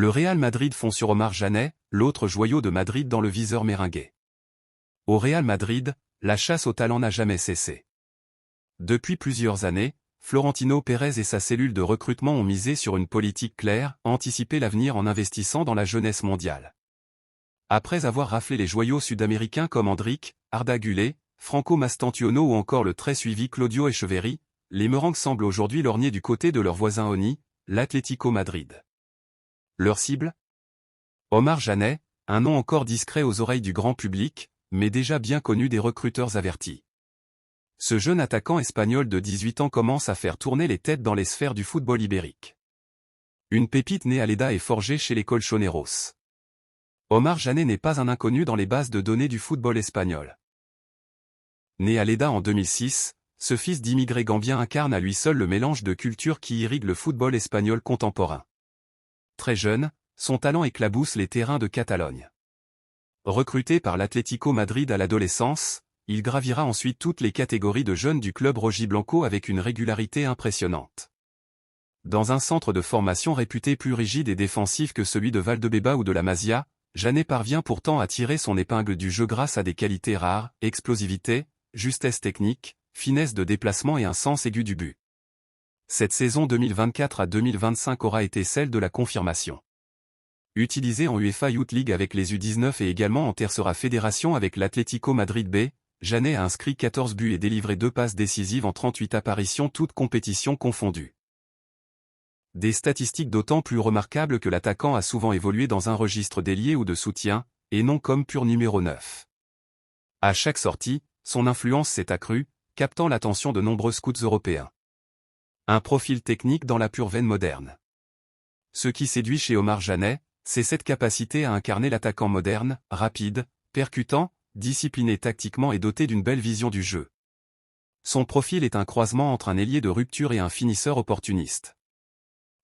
Le Real Madrid fond sur Omar Janet, l'autre joyau de Madrid dans le viseur merengue. Au Real Madrid, la chasse au talent n'a jamais cessé. Depuis plusieurs années, Florentino Pérez et sa cellule de recrutement ont misé sur une politique claire, anticiper l'avenir en investissant dans la jeunesse mondiale. Après avoir raflé les joyaux sud-américains comme Endrick, Arda Güler, Franco Mastantuono ou encore le très suivi Claudio Echeverri, les Merengues semblent aujourd'hui lorgner du côté de leur voisin ONI, l'Atlético Madrid. Leur cible ? Omar Janet, un nom encore discret aux oreilles du grand public, mais déjà bien connu des recruteurs avertis. Ce jeune attaquant espagnol de 18 ans commence à faire tourner les têtes dans les sphères du football ibérique. Une pépite née à Lleida et forgée chez les Colchoneros. Omar Janet n'est pas un inconnu dans les bases de données du football espagnol. Né à Lleida en 2006, ce fils d'immigrés gambiens incarne à lui seul le mélange de cultures qui irrigue le football espagnol contemporain. Très jeune, son talent éclabousse les terrains de Catalogne. Recruté par l'Atlético Madrid à l'adolescence, il gravira ensuite toutes les catégories de jeunes du club rojiblanco avec une régularité impressionnante. Dans un centre de formation réputé plus rigide et défensif que celui de Valdebeba ou de la Masia, Janet parvient pourtant à tirer son épingle du jeu grâce à des qualités rares, explosivité, justesse technique, finesse de déplacement et un sens aigu du but. Cette saison 2024 à 2025 aura été celle de la confirmation. Utilisé en UEFA Youth League avec les U19 et également en Tercera Fédération avec l'Atlético Madrid B, Janet a inscrit 14 buts et délivré 2 passes décisives en 38 apparitions toutes compétitions confondues. Des statistiques d'autant plus remarquables que l'attaquant a souvent évolué dans un registre d'ailier ou de soutien, et non comme pur numéro 9. À chaque sortie, son influence s'est accrue, captant l'attention de nombreux scouts européens. Un profil technique dans la pure veine moderne. Ce qui séduit chez Omar Janet, c'est cette capacité à incarner l'attaquant moderne, rapide, percutant, discipliné tactiquement et doté d'une belle vision du jeu. Son profil est un croisement entre un ailier de rupture et un finisseur opportuniste.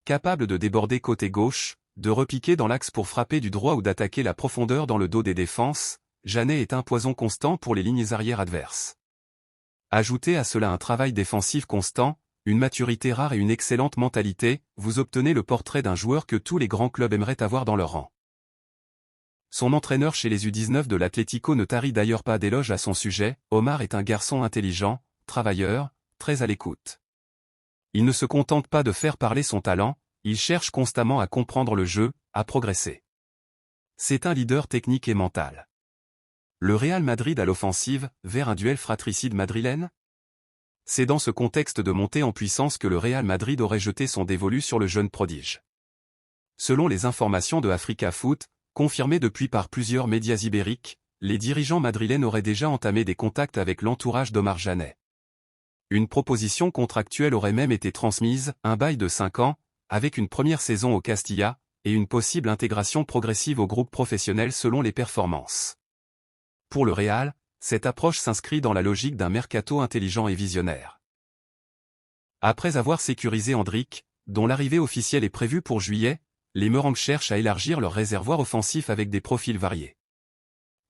Capable de déborder côté gauche, de repiquer dans l'axe pour frapper du droit ou d'attaquer la profondeur dans le dos des défenses, Janet est un poison constant pour les lignes arrières adverses. Ajoutez à cela un travail défensif constant, une maturité rare et une excellente mentalité, vous obtenez le portrait d'un joueur que tous les grands clubs aimeraient avoir dans leur rang. Son entraîneur chez les U19 de l'Atlético ne tarit d'ailleurs pas d'éloges à son sujet, Omar est un garçon intelligent, travailleur, très à l'écoute. Il ne se contente pas de faire parler son talent, il cherche constamment à comprendre le jeu, à progresser. C'est un leader technique et mental. Le Real Madrid à l'offensive, vers un duel fratricide madrilène ? C'est dans ce contexte de montée en puissance que le Real Madrid aurait jeté son dévolu sur le jeune prodige. Selon les informations de Africa Foot, confirmées depuis par plusieurs médias ibériques, les dirigeants madrilènes auraient déjà entamé des contacts avec l'entourage d'Omar Janet. Une proposition contractuelle aurait même été transmise, un bail de 5 ans, avec une première saison au Castilla, et une possible intégration progressive au groupe professionnel selon les performances. Pour le Real, cette approche s'inscrit dans la logique d'un mercato intelligent et visionnaire. Après avoir sécurisé Endrick, dont l'arrivée officielle est prévue pour juillet, les Merengues cherchent à élargir leur réservoir offensif avec des profils variés.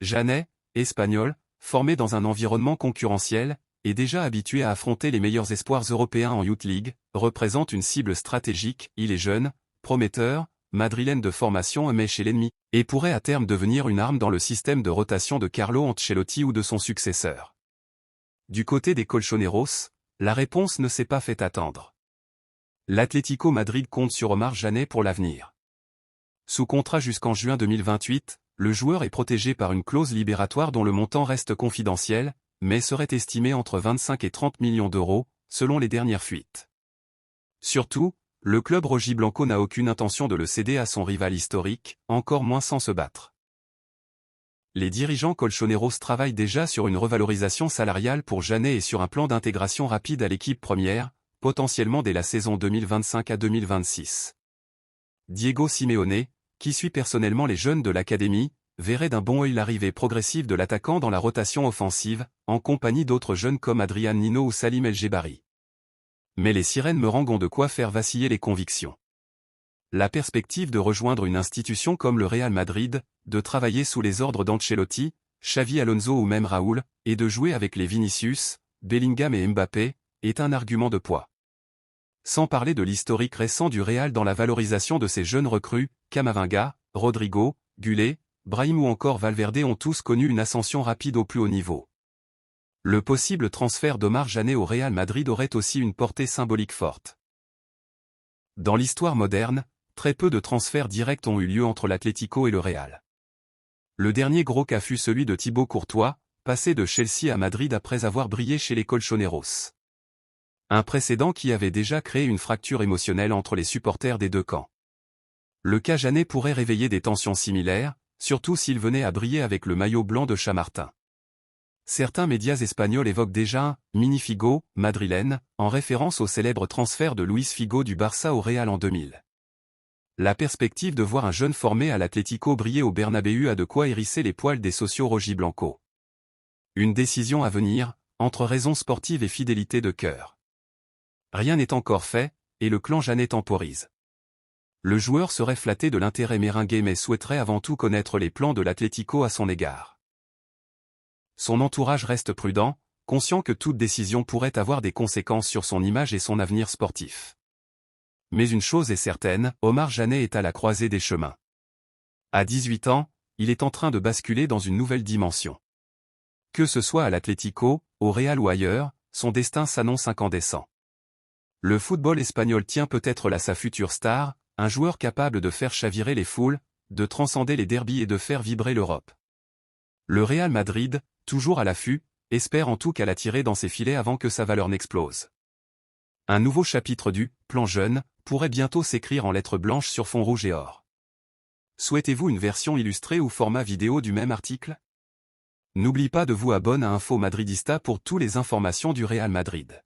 Janet, espagnol, formé dans un environnement concurrentiel, et déjà habitué à affronter les meilleurs espoirs européens en Youth League, représente une cible stratégique, il est jeune, prometteur, madrilène de formation mais chez l'ennemi, et pourrait à terme devenir une arme dans le système de rotation de Carlo Ancelotti ou de son successeur. Du côté des Colchoneros, la réponse ne s'est pas fait attendre. L'Atlético Madrid compte sur Omar Janet pour l'avenir. Sous contrat jusqu'en juin 2028, le joueur est protégé par une clause libératoire dont le montant reste confidentiel, mais serait estimé entre 25 et 30 millions d'euros, selon les dernières fuites. Surtout, le club rojiblanco n'a aucune intention de le céder à son rival historique, encore moins sans se battre. Les dirigeants colchoneros travaillent déjà sur une revalorisation salariale pour Janet et sur un plan d'intégration rapide à l'équipe première, potentiellement dès la saison 2025 à 2026. Diego Simeone, qui suit personnellement les jeunes de l'académie, verrait d'un bon œil l'arrivée progressive de l'attaquant dans la rotation offensive, en compagnie d'autres jeunes comme Adrian Nino ou Salim El Jebari. Mais les sirènes merengues ont de quoi faire vaciller les convictions. La perspective de rejoindre une institution comme le Real Madrid, de travailler sous les ordres d'Ancelotti, Xavi Alonso ou même Raúl, et de jouer avec les Vinicius, Bellingham et Mbappé, est un argument de poids. Sans parler de l'historique récent du Real dans la valorisation de ses jeunes recrues, Camavinga, Rodrigo, Gullet, Brahim ou encore Valverde ont tous connu une ascension rapide au plus haut niveau. Le possible transfert d'Omar Jané au Real Madrid aurait aussi une portée symbolique forte. Dans l'histoire moderne, très peu de transferts directs ont eu lieu entre l'Atlético et le Real. Le dernier gros cas fut celui de Thibaut Courtois, passé de Chelsea à Madrid après avoir brillé chez les Colchoneros. Un précédent qui avait déjà créé une fracture émotionnelle entre les supporters des deux camps. Le cas Jané pourrait réveiller des tensions similaires, surtout s'il venait à briller avec le maillot blanc de Chamartin. Certains médias espagnols évoquent déjà un « mini Figo » madrilène, en référence au célèbre transfert de Luis Figo du Barça au Real en 2000. La perspective de voir un jeune formé à l'Atlético briller au Bernabéu a de quoi hérisser les poils des sociaux rojiblancos. Une décision à venir, entre raisons sportives et fidélité de cœur. Rien n'est encore fait, et le clan Jané temporise. Le joueur serait flatté de l'intérêt méringué mais souhaiterait avant tout connaître les plans de l'Atlético à son égard. Son entourage reste prudent, conscient que toute décision pourrait avoir des conséquences sur son image et son avenir sportif. Mais une chose est certaine, Omar Jané est à la croisée des chemins. À 18 ans, il est en train de basculer dans une nouvelle dimension. Que ce soit à l'Atlético, au Real ou ailleurs, son destin s'annonce incandescent. Le football espagnol tient peut-être là sa future star, un joueur capable de faire chavirer les foules, de transcender les derbys et de faire vibrer l'Europe. Le Real Madrid, toujours à l'affût, espère en tout cas l'attirer dans ses filets avant que sa valeur n'explose. Un nouveau chapitre du « Plan Jeune » pourrait bientôt s'écrire en lettres blanches sur fond rouge et or. Souhaitez-vous une version illustrée ou format vidéo du même article? N'oublie pas de vous abonner à Info Madridista pour toutes les informations du Real Madrid.